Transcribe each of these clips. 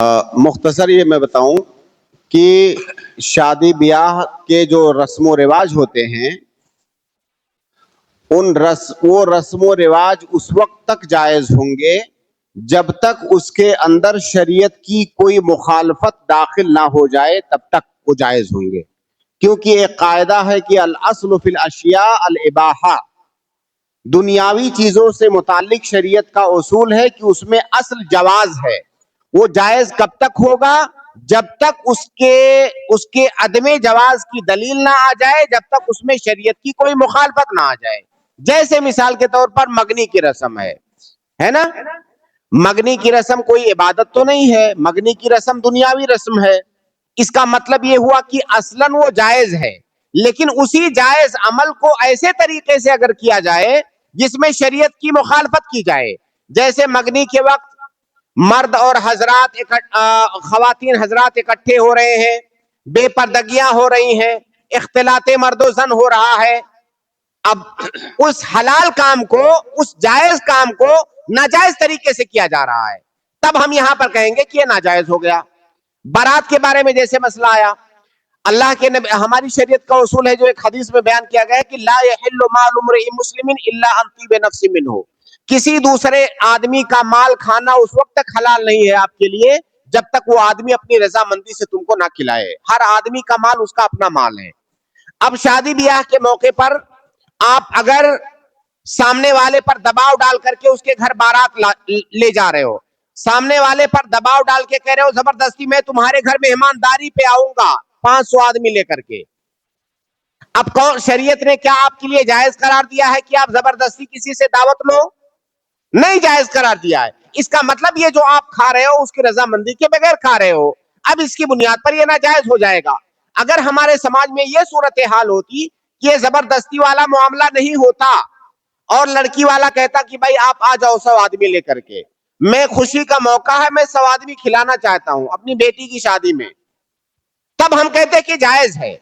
مختصر یہ میں بتاؤں کہ شادی بیاہ کے جو رسم و رواج ہوتے ہیں وہ رسم و رواج اس وقت تک جائز ہوں گے جب تک اس کے اندر شریعت کی کوئی مخالفت داخل نہ ہو جائے، تب تک وہ جائز ہوں گے. کیونکہ ایک قاعدہ ہے کہ الاصل فی الاشیاء الاباحہ، دنیاوی چیزوں سے متعلق شریعت کا اصول ہے کہ اس میں اصل جواز ہے. وہ جائز کب تک ہوگا؟ جب تک اس کے عدم جواز کی دلیل نہ آ جائے، جب تک اس میں شریعت کی کوئی مخالفت نہ آ جائے. جیسے مثال کے طور پر مگنی کی رسم ہے نا. مگنی کی رسم کوئی عبادت تو نہیں ہے، مگنی کی رسم دنیاوی رسم ہے. اس کا مطلب یہ ہوا کہ اصلاً وہ جائز ہے، لیکن اسی جائز عمل کو ایسے طریقے سے اگر کیا جائے جس میں شریعت کی مخالفت کی جائے، جیسے مگنی کے وقت مرد اور خواتین حضرات اکٹھے ہو رہے ہیں، بے پردگیاں ہو رہی ہیں، اختلاط مرد و زن ہو رہا ہے. اب اس حلال کام کو، اس جائز کام کو ناجائز طریقے سے کیا جا رہا ہے، تب ہم یہاں پر کہیں گے کہ یہ ناجائز ہو گیا. بارات کے بارے میں جیسے مسئلہ آیا، اللہ کے نبی، ہماری شریعت کا اصول ہے جو ایک حدیث میں بیان کیا گیا ہے کہ لا یحل مال امرئ مسلم الا ان طیب نفس منہ، کسی دوسرے آدمی کا مال کھانا اس وقت تک حلال نہیں ہے آپ کے لیے جب تک وہ آدمی اپنی رضامندی سے تم کو نہ کھلائے. ہر آدمی کا مال اس کا اپنا مال ہے. اب شادی بیاہ کے موقع پر آپ اگر سامنے والے پر دباؤ ڈال کر کے اس کے گھر بارات لے جا رہے ہو، سامنے والے پر دباؤ ڈال کے کہہ رہے ہو زبردستی میں تمہارے گھر مہمانداری پہ آؤں گا 500 آدمی لے کر کے، اب شریعت نے کیا آپ کے لیے جائز قرار دیا ہے کہ آپ زبردستی کسی سے دعوت لو؟ نہیں جائز قرار دیا ہے. اس کا مطلب یہ جو آپ کھا رہے ہو اس کی رضامندی کے بغیر کھا رہے ہو، اب اس کی بنیاد پر یہ ناجائز ہو جائے گا. اگر ہمارے سماج میں یہ صورتحال ہوتی کہ یہ زبردستی والا معاملہ نہیں ہوتا اور لڑکی والا کہتا کہ بھائی آپ آ جاؤ 100 آدمی لے کر کے، میں خوشی کا موقع ہے، میں 100 آدمی کھلانا چاہتا ہوں اپنی بیٹی کی شادی میں، تب ہم کہتے کہ جائز ہے.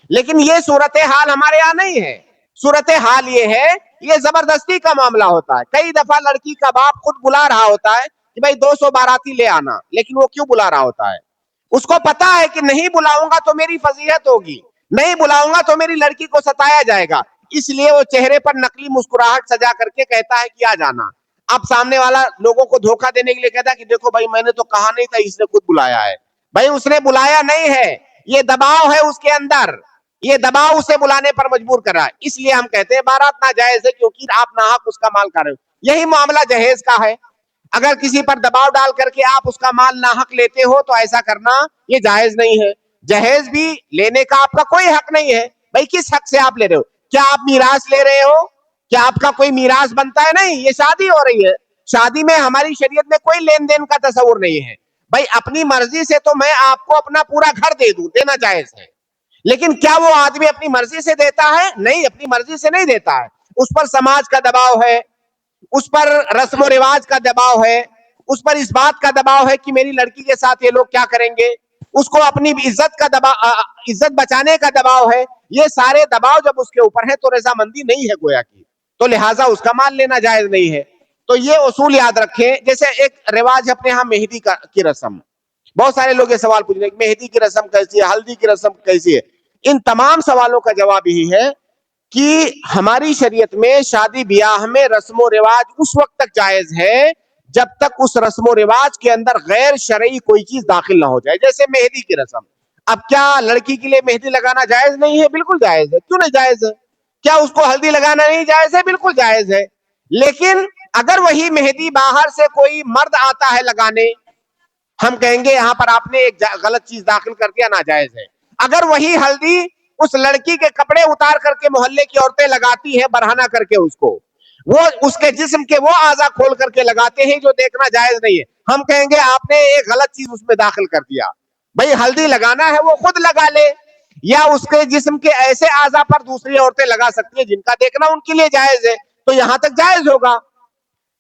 لیکن یہ صورتحال ہمارے یہاں نہیں ہے. صورتحال یہ ہے، یہ زبردستی کا معاملہ ہوتا ہے. کئی دفعہ لڑکی کا باپ خود بلا رہا ہوتا ہے کہ بھائی 200 باراتی لے آنا، لیکن وہ کیوں بلا رہا ہوتا ہے؟ اس کو پتا ہے کہ نہیں بلاؤں گا تو میری فضیحت ہوگی، نہیں بلاؤں گا تو میری لڑکی کو ستایا جائے گا، اس لیے وہ چہرے پر نقلی مسکراہٹ سجا کر کے کہتا ہے کہ آ جانا. اب سامنے والا لوگوں کو دھوکہ دینے کے لیے کہتا ہے کہ دیکھو بھائی میں نے تو کہا نہیں تھا، اس نے خود بلایا ہے. بھائی اس نے بلایا نہیں ہے، یہ دباؤ ہے اس کے اندر، یہ دباؤ اسے بلانے پر مجبور کر رہا ہے. اس لیے ہم کہتے ہیں بارات ناجائز ہے کیونکہ آپ ناحق اس کا مال کھا رہے ہو. یہی معاملہ جہیز کا ہے. اگر کسی پر دباؤ ڈال کر کے آپ اس کا مال ناحق لیتے ہو تو ایسا کرنا یہ جائز نہیں ہے. جہیز بھی لینے کا آپ کا کوئی حق نہیں ہے. بھائی کس حق سے آپ لے رہے ہو؟ کیا آپ میراث لے رہے ہو؟ کیا آپ کا کوئی میراث بنتا ہے؟ نہیں، یہ شادی ہو رہی ہے. شادی میں ہماری شریعت میں کوئی لین دین کا تصور نہیں ہے. بھائی اپنی مرضی سے تو میں آپ کو اپنا پورا گھر دے دوں، دینا جائز ہے، لیکن کیا وہ آدمی اپنی مرضی سے دیتا ہے؟ نہیں، اپنی مرضی سے نہیں دیتا ہے. اس پر سماج کا دباؤ ہے، اس پر رسم و رواج کا دباؤ ہے، اس پر اس بات کا دباؤ ہے کہ میری لڑکی کے ساتھ یہ لوگ کیا کریں گے، اس کو اپنی عزت کا دباؤ، عزت بچانے کا دباؤ ہے. یہ سارے دباؤ جب اس کے اوپر ہے تو رضامندی نہیں ہے گویا کی، تو لہٰذا اس کا مال لینا جائز نہیں ہے. تو یہ اصول یاد رکھیں. جیسے ایک رواج اپنے ہاں مہندی کی رسم، بہت سارے لوگ یہ سوال پوچھ رہے ہیں مہندی کی رسم کیسی ہے، ہلدی کی رسم کیسی ہے. ان تمام سوالوں کا جواب یہی ہے کہ ہماری شریعت میں شادی بیاہ میں رسم و رواج اس وقت تک جائز ہے جب تک اس رسم و رواج کے اندر غیر شرعی کوئی چیز داخل نہ ہو جائے. جیسے مہندی کی رسم، اب کیا لڑکی کے لیے مہندی لگانا جائز نہیں ہے؟ بالکل جائز ہے. کیوں نہیں جائز ہے؟ کیا اس کو ہلدی لگانا نہیں جائز ہے؟ بالکل جائز ہے. لیکن اگر وہی مہندی باہر سے کوئی مرد آتا ہے لگانے، ہم کہیں گے یہاں پر آپ نے ایک غلط چیز داخل کر دیا، ناجائز ہے. اگر وہی ہلدی اس لڑکی کے کپڑے اتار کر کے محلے کی عورتیں لگاتی ہیں برہنہ کر کے، اس کو وہ اس کے جسم کے وہ اعضاء کھول کر کے لگاتے ہیں جو دیکھنا جائز نہیں ہے، ہم کہیں گے آپ نے ایک غلط چیز اس میں داخل کر دیا. بھائی ہلدی لگانا ہے وہ خود لگا لے، یا اس کے جسم کے ایسے اعضاء پر دوسری عورتیں لگا سکتی ہیں جن کا دیکھنا ان کے لیے جائز ہے، تو یہاں تک جائز ہوگا.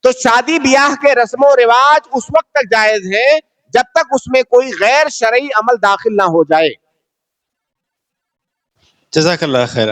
تو شادی بیاہ کے رسم و رواج اس وقت تک جائز ہے جب تک اس میں کوئی غیر شرعی عمل داخل نہ ہو جائے. جزاک اللہ خیر.